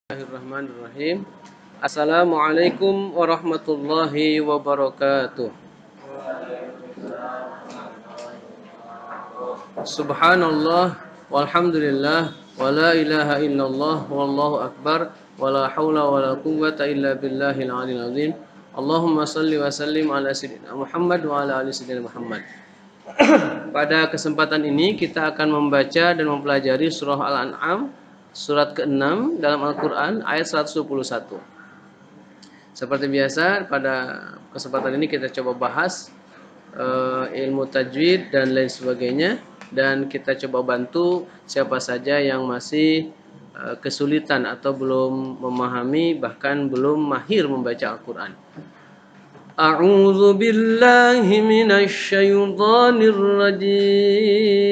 Bismillahirrahmanirrahim. Assalamualaikum warahmatullahi wabarakatuh. Subhanallah walhamdulillah wala ilaha illallah wallahu akbar wala haula wala quwwata illa billahil aliyil azim. Allahumma salli wa sallim ala sayyidina Muhammad wa ala ali sayyidina Muhammad. Pada kesempatan ini kita akan membaca dan mempelajari surah Al-An'am surat ke-6 dalam Al-Quran ayat 121. Seperti biasa pada kesempatan ini kita coba bahas ilmu tajwid dan lain sebagainya, dan kita coba bantu siapa saja yang masih kesulitan atau belum memahami bahkan belum mahir membaca Al-Quran. A'udzu billahi minasy syaithanir rajim.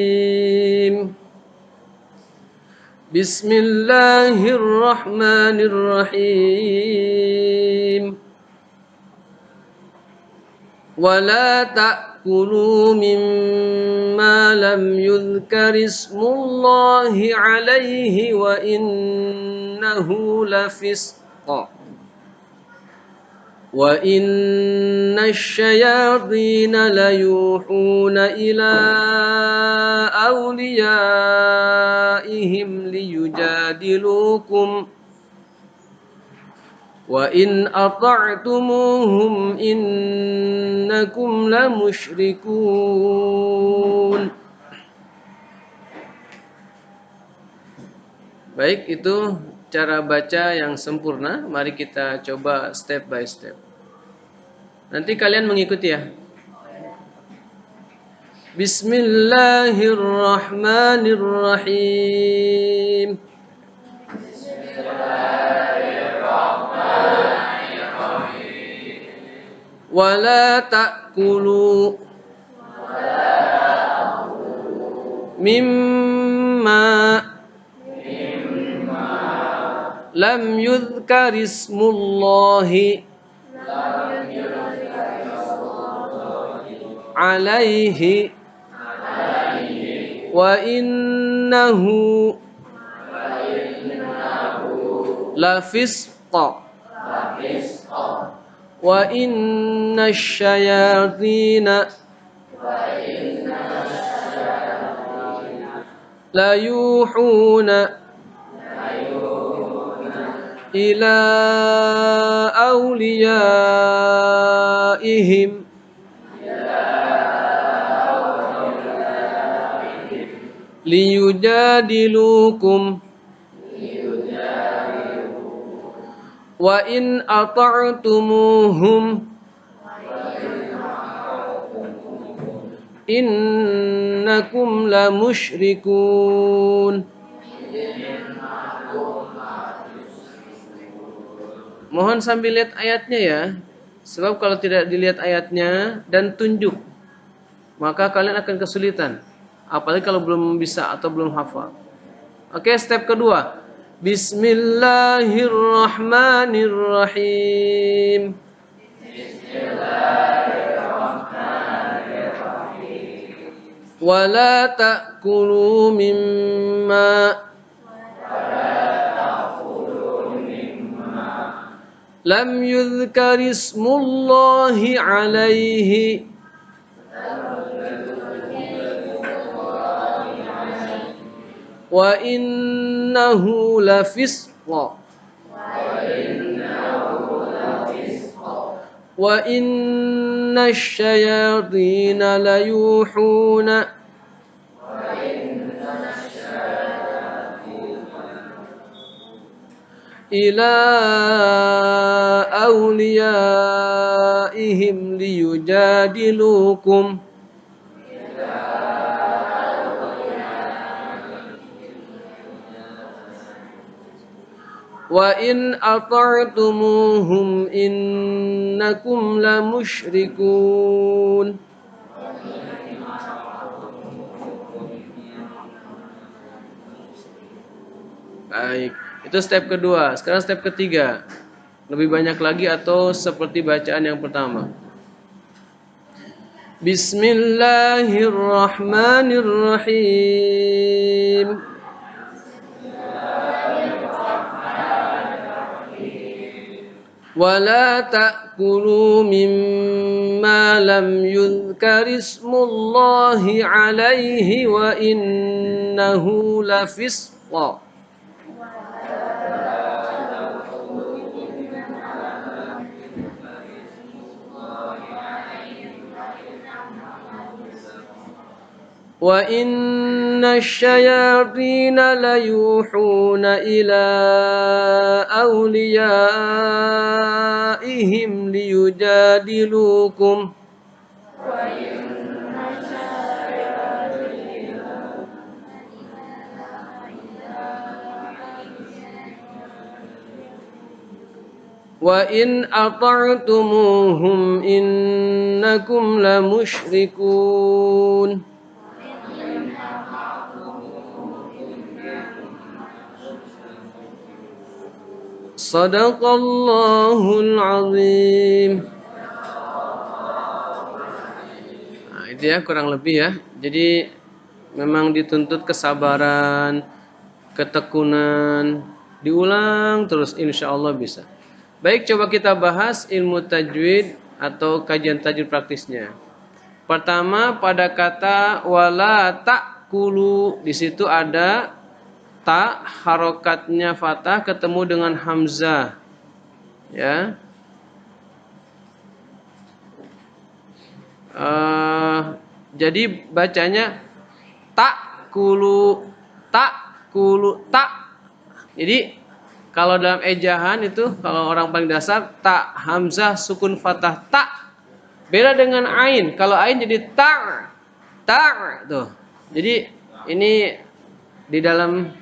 Bismillahirrahmanirrahim. Wala ta'kulu mimma lam yuzkar ismullahi alaihi wa innahu lafisq. Wa inna asyayatina layuhuna ila awliyaihim liyujadilukum wa in ata'tumuhum innakum lamusyrikun. Baik, itu cara baca yang sempurna. Mari kita coba step by step. Nanti kalian mengikuti ya. Bismillahirrahmanirrahim. Wala ta'kulu mimma lam yuzkar ismullahi alaihi wa innahu lafisq wa inna asyayatina layuhuna ila awliyaihim liyujadilukum wa in ata'tumuhum innakum lamusyrikun. Mohon sambil lihat ayatnya ya, sebab kalau tidak dilihat ayatnya dan tunjuk maka kalian akan kesulitan, apalagi kalau belum bisa atau belum hafal. Oke, step kedua. Bismillahirrahmanirrahim. Wala ta'kulu mimma lam yuzkar ismullahi alaihi wa innahu lafisq wa inna asyayatina layuhuna ila awliyaihim liyujadilukum wa in ata'tumuhum innakum lamusyrikun. Baik, itu step kedua. Sekarang step ketiga. Lebih banyak lagi atau seperti bacaan yang pertama. Bismillahirrahmanirrahim. ولا تأكلوا مما لم يذكر اسم الله عليه وإنه لفسق. وَإِنَّ الشَّيَاطِينَ لَيُوحُونَ إِلَىٰ أَوْلِيَائِهِمْ لِيُجَادِلُوكُمْ وَإِنْ أَطَعْتُمُوهُمْ إِنَّكُمْ لَمُشْرِكُونَ. Sadaqallahul azim. Nah, itu ya kurang lebih ya. Jadi memang dituntut kesabaran, ketekunan, diulang terus insya Allah bisa. Baik, coba kita bahas ilmu tajwid atau kajian tajwid praktisnya. Pertama pada kata wala ta'kulu, di situ ada ta harokatnya fathah ketemu dengan hamzah. Ya. Jadi bacanya ta'kulu, ta'kulu, ta. Jadi kalau dalam ejahan itu, kalau orang paling dasar, ta hamzah sukun fathah ta. Beda dengan ain. Kalau ain jadi ta, ta tuh. Jadi ini di dalam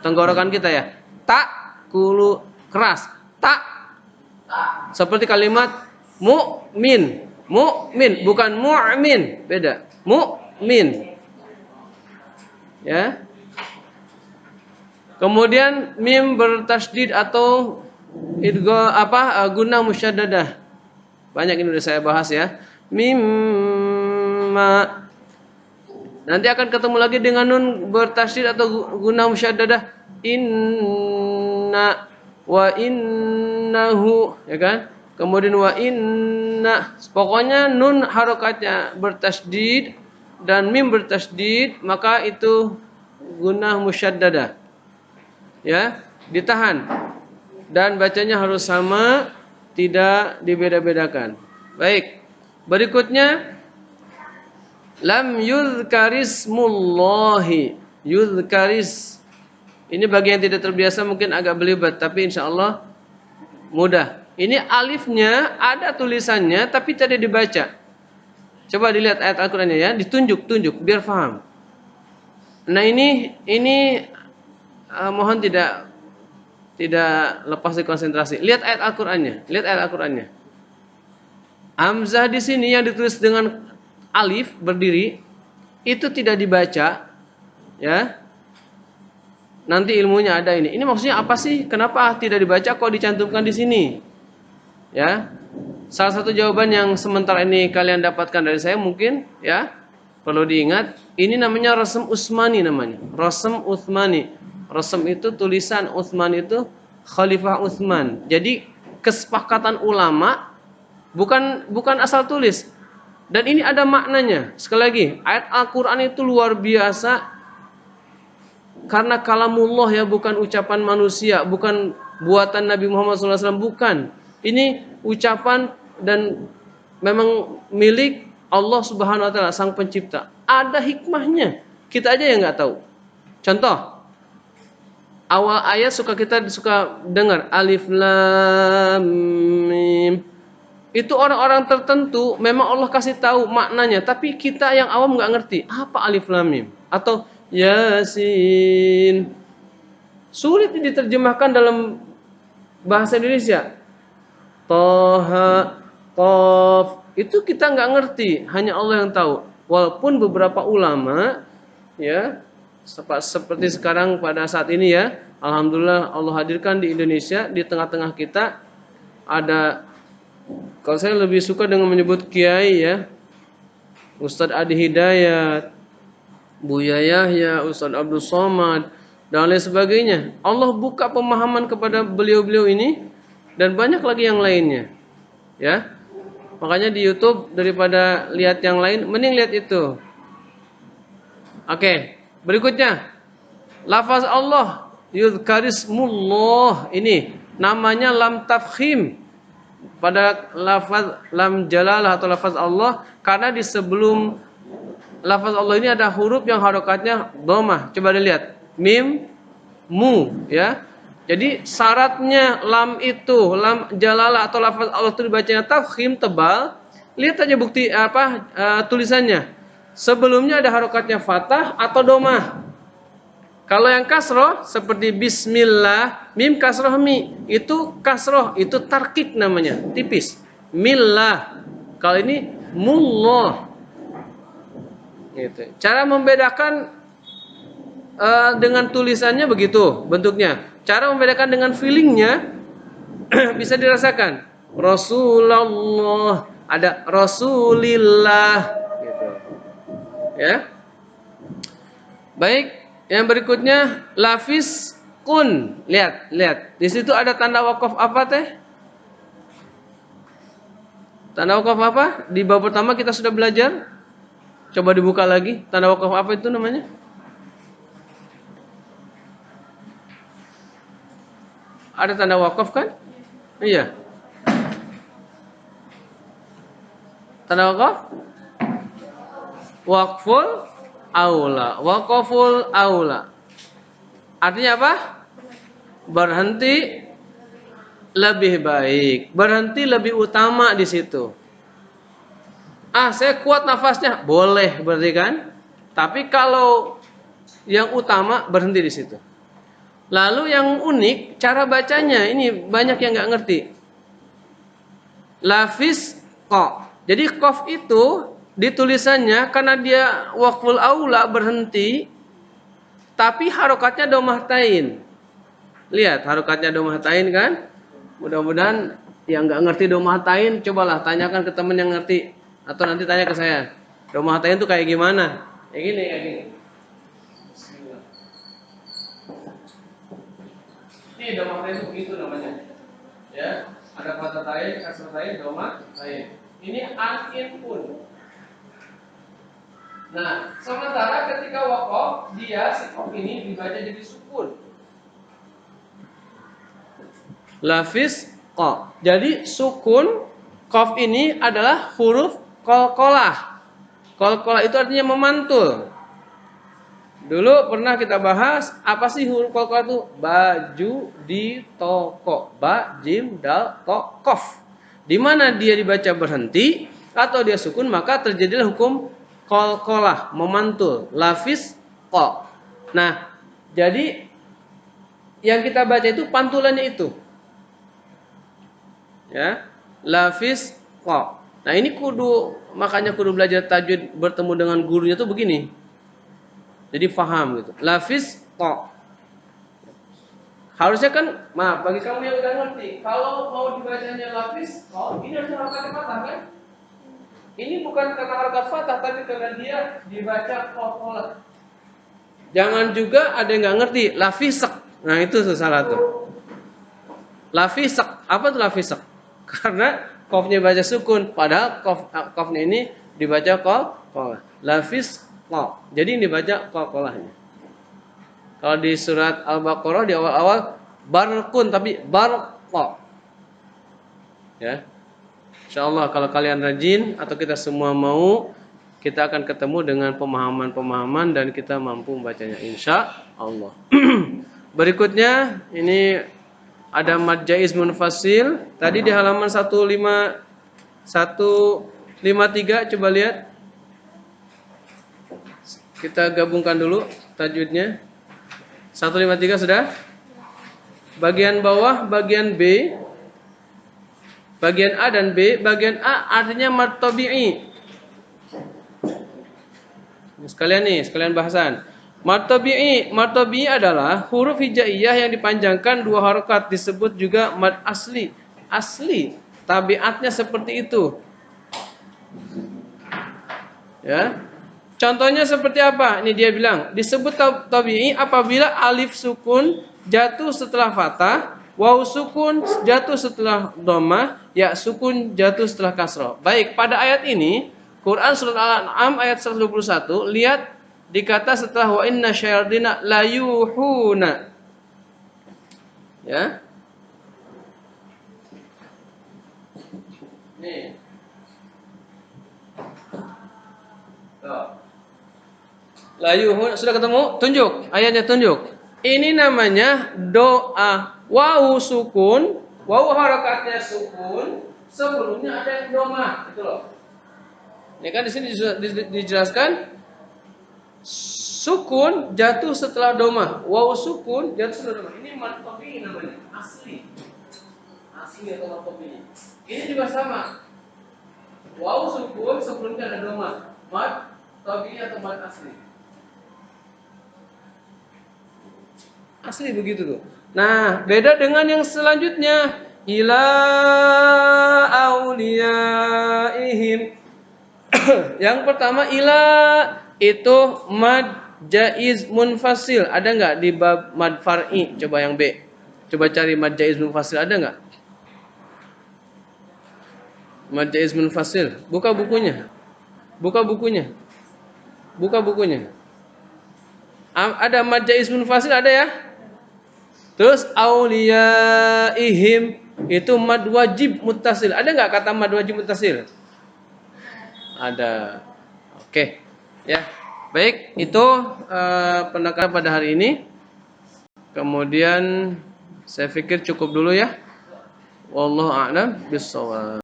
tenggorokan kita ya. Ta kulu keras. Ta. Seperti kalimat mu'min. Mu'min bukan mu'min, beda. Mu'min. Ya. Kemudian mim bertasydid atau gunnah musyaddadah. Banyak ini sudah saya bahas ya. Mimma. Nanti akan ketemu lagi dengan nun bertasydid atau gunnah musyaddadah. Inna wa innahu, ya kan? Kemudian wa inna. Pokoknya nun harokatnya bertasydid dan mim bertasydid, maka itu gunnah musyaddadah. Ya, ditahan dan bacanya harus sama, tidak dibeda-bedakan. Baik, berikutnya lam yuzkarismullahi. Yuzkaris ini bagi yang tidak terbiasa mungkin agak belibet, tapi insya Allah mudah. Ini alifnya ada tulisannya tapi tidak dibaca. Coba dilihat ayat Al-Qur'annya ya, tunjuk biar paham. Nah ini mohon tidak lepas dari konsentrasi. Lihat ayat Al-Qur'annya. Hamzah di sini yang ditulis dengan alif berdiri itu tidak dibaca, ya. Nanti ilmunya ada ini. Ini maksudnya apa sih? Kenapa tidak dibaca kok dicantumkan di sini? Ya. Salah satu jawaban yang sementara ini kalian dapatkan dari saya mungkin, ya. Perlu diingat, ini namanya rasm Utsmani namanya. Rasm Utsmani. Rasm itu tulisan, Utsman itu Khalifah Utsman. Jadi kesepakatan ulama bukan asal tulis. Dan ini ada maknanya. Sekali lagi, ayat Al-Qur'an itu luar biasa karena kalamullah ya, bukan ucapan manusia, bukan buatan Nabi Muhammad SAW, bukan. Ini ucapan dan memang milik Allah Subhanahu wa taala, sang pencipta. Ada hikmahnya. Kita aja yang enggak tahu. Contoh, awal ayat kita suka dengar alif lam mim. Itu orang-orang tertentu memang Allah kasih tahu maknanya, tapi kita yang awam enggak ngerti apa alif lam mim atau Yasin. Sulit diterjemahkan dalam bahasa Indonesia. Toha, Qaf, itu kita enggak ngerti, hanya Allah yang tahu. Walaupun beberapa ulama ya seperti sekarang pada saat ini ya, alhamdulillah Allah hadirkan di Indonesia, di tengah-tengah kita ada, kalau saya lebih suka dengan menyebut kiai ya, Ustadz Adi Hidayat, Buya Yahya, Ustadz Abdul Somad dan lain sebagainya. Allah buka pemahaman kepada beliau-beliau ini dan banyak lagi yang lainnya. Ya. Makanya di YouTube daripada lihat yang lain, mending lihat itu. Oke, berikutnya lafaz Allah yuzkarismullah, ini namanya lam tafkhim pada lafaz lam jalalah atau lafaz Allah, karena di sebelum lafaz Allah ini ada huruf yang harokatnya dhammah. Coba dilihat, mim, mu, ya. Jadi syaratnya lam itu, lam jalalah atau lafaz Allah itu dibacanya tafkhim tebal. Lihat aja bukti tulisannya. Sebelumnya ada harokatnya fathah atau dhammah. Kalau yang kasroh seperti bismillah, mim kasroh mi, itu kasroh, itu tarkik namanya, tipis. Millah. Kalau ini mullah. Gitu. Cara membedakan dengan tulisannya begitu bentuknya. Cara membedakan dengan feelingnya bisa dirasakan. Rasulullah, ada Rasulillah, gitu. Ya. Baik, yang berikutnya lafis kun. Lihat. Di situ ada tanda wakaf apa teh? Tanda wakaf apa? Di bab pertama kita sudah belajar. Coba dibuka lagi. Tanda wakaf apa itu namanya? Ada tanda wakaf kan? Iya. Tanda wakaf? Waqful aula. Waqaful aula. Artinya apa? Berhenti lebih baik. Berhenti lebih utama di situ. Saya kuat nafasnya, boleh berarti kan? Tapi kalau yang utama berhenti di situ. Lalu yang unik cara bacanya, ini banyak yang nggak ngerti. Lafis qa. Jadi qaf itu ditulisannya karena dia waqful aula berhenti, tapi harokatnya dhammah tain. Lihat harokatnya dhammah tain kan? Mudah-mudahan yang nggak ngerti dhammah tain, cobalah tanyakan ke teman yang ngerti. Atau nanti tanya ke saya, dhammah tain itu kayak gimana? Kayak gini. Bismillah. Ini dhammah tain itu begitu namanya. Ya, ada fathah tain, kasrah tain, dhammah tain. Ini anin pun. Nah, sementara ketika waqaf dia si qaf ini dibaca jadi sukun. Lafis qa. Jadi sukun qaf ini adalah huruf qalqalah. Qalqalah itu artinya memantul. Dulu pernah kita bahas apa sih huruf qalqalah itu? Baju di toko. Ba, jim, dal, to, qaf. Di mana dia dibaca berhenti atau dia sukun, maka terjadilah hukum qalqalah, memantul. Lafis qa. Nah, jadi yang kita baca itu pantulannya itu. Ya, lafis qa. Nah, ini makanya kudu belajar tajwid bertemu dengan gurunya tuh begini. Jadi paham gitu. Lafis qa. Harusnya kan, maaf bagi kamu yang udah ngerti, kalau mau dibacanya lafis qa, ini harusnya harokat fathah kan? Ini bukan karena harokat fathah, tapi karena dia dibaca qalqalah. Jangan juga ada yang nggak ngerti lafisq. Nah, itu salah tuh. Lafisq, apa tuh lafisq? Karena qafnya baca sukun, padahal qafnya ini dibaca qalqalah. Lafis qa. Jadi ini dibaca qalqalahnya. Kalau di surat Al-Baqarah di awal-awal barqun, tapi barqa. Ya. Insyaallah kalau kalian rajin atau kita semua mau, kita akan ketemu dengan pemahaman-pemahaman dan kita mampu membacanya insyaallah. Berikutnya ini ada mad jaiz munfasil. Tadi di halaman 153 coba lihat. Kita gabungkan dulu tajwidnya. 153 sudah? Bagian bawah, bagian B, bagian A dan B. Bagian A artinya mad tabi'i. Sekalian bahasan. Mad tabi'i adalah huruf hijaiyah yang dipanjangkan 2 harokat, disebut juga mad asli. Asli, tabiatnya seperti itu. Ya. Contohnya seperti apa? Ini dia bilang, disebut tabi'i apabila alif sukun jatuh setelah fathah waw sukun jatuh setelah dhammah, ya sukun jatuh setelah kasrah. Baik, pada ayat ini Quran surat Al-An'am ayat 121, lihat dikata setelah wa inna syayatina layuhuna. Ya. Nih. Tuh. Layuhuna sudah ketemu? Tunjuk, ayatnya tunjuk. Ini namanya doa. Wawu sukun, wawu harakatnya sukun, sebelumnya ada yang domah, gitu loh. Ini kan di sini dijelaskan sukun jatuh setelah domah. Wawu sukun jatuh setelah domah. Ini mad tabi'i namanya, asli. Asli atau mad tabi'i. Ini juga sama. Wawu sukun sebelumnya ada domah. Mad tabi'i atau mad asli. Asli begitu tuh. Nah, beda dengan yang selanjutnya. Ila auliyaihim. Yang pertama ila itu mad jaiz munfasil. Ada nggak di bab mad far'i? Coba yang B. Coba cari mad jaiz munfasil, ada nggak? Mad jaiz munfasil. Buka bukunya. Buka bukunya. Buka bukunya. Ada mad jaiz munfasil, ada ya? Terus auliyaihim itu mad wajib muttasil. Ada nggak kata mad wajib muttasil? Ada. Oke. Ya. Baik, itu penekanan pada hari ini. Kemudian saya pikir cukup dulu ya. Wallahu a'lam bishawab.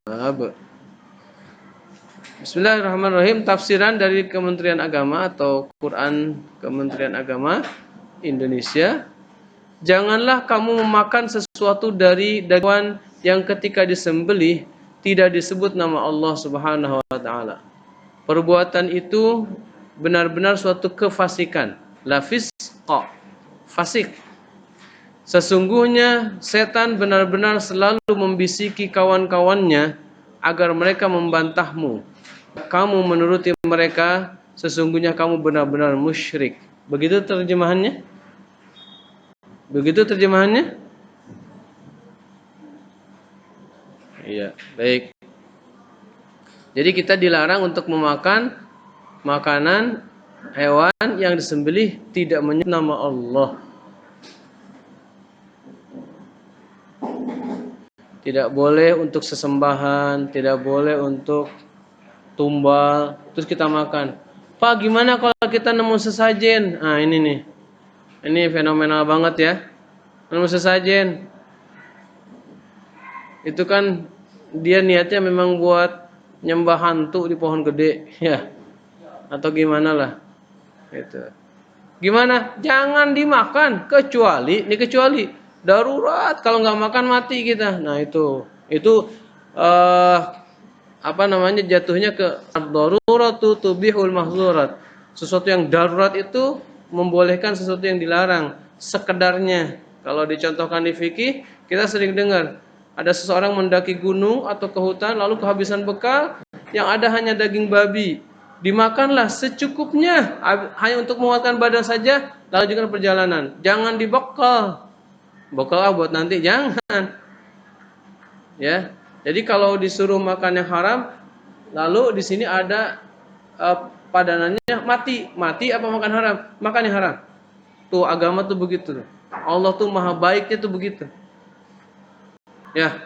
Bismillahirrahmanirrahim. Tafsiran dari Kementerian Agama atau Quran Kementerian Agama Indonesia. Janganlah kamu memakan sesuatu dari daging yang ketika disembelih tidak disebut nama Allah Subhanahu wa taala. Perbuatan itu benar-benar suatu kefasikan. La fisqa. Fasik. Sesungguhnya setan benar-benar selalu membisiki kawan-kawannya agar mereka membantahmu. Kamu menuruti mereka, sesungguhnya kamu benar-benar musyrik. Begitu terjemahannya? Begitu terjemahannya? Iya, baik. Jadi kita dilarang untuk memakan makanan hewan yang disembelih tidak menyebut nama Allah. Tidak boleh untuk sesembahan, tidak boleh untuk tumbal, terus kita makan. Pak, gimana kalau kita nemu sesajen? Nah, ini nih. Ini fenomenal banget ya. Nemu sesajen. Itu kan dia niatnya memang buat nyembah hantu di pohon gede, ya. Atau gimana lah. Gitu. Gimana? Jangan dimakan kecuali darurat, kalau nggak makan mati kita. Nah, itu apa namanya, jatuhnya ke ad-daruratu tubihul mahzurat. Sesuatu yang darurat itu membolehkan sesuatu yang dilarang sekedarnya. Kalau dicontohkan di fikih, kita sering dengar ada seseorang mendaki gunung atau ke hutan lalu kehabisan bekal, yang ada hanya daging babi. Dimakanlah secukupnya, hanya untuk menguatkan badan saja, lalu lanjutkan perjalanan. Jangan dibekal. Bekal buat nanti, jangan. Ya. Jadi kalau disuruh makan yang haram, lalu di sini ada padanannya mati apa makan haram? Makan yang haram. Tuh agama tuh begitu. Allah tuh maha baiknya tuh begitu. Ya.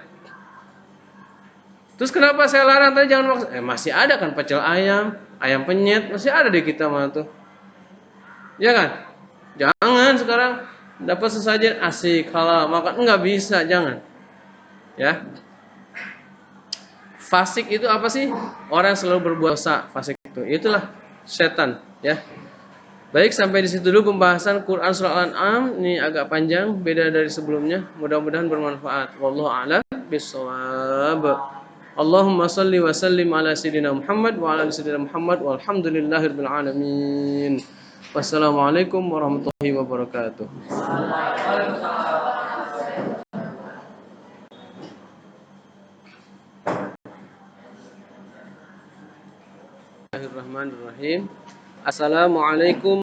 Terus kenapa saya larang tadi jangan makan? Masih ada kan pecel ayam, ayam penyet, masih ada di kita mah tuh. Ya kan? Jangan sekarang dapat sesajen asik halal makan, enggak bisa, jangan. Ya. Fasik itu apa sih? Orang yang selalu berbuat dosa, fasik itu. Itulah setan, ya. Baik, sampai di situ dulu pembahasan Quran surah Al-An'am. Ini agak panjang, beda dari sebelumnya. Mudah-mudahan bermanfaat. Wallahu a'lam bishawab. Allahumma salli wa sallim ala sayyidina Muhammad wa ala sayyidina Muhammad walhamdulillahirabbil alamin. Wassalamualaikum warahmatullahi wabarakatuh. Bismillahirrahmanirrahim. Assalamualaikum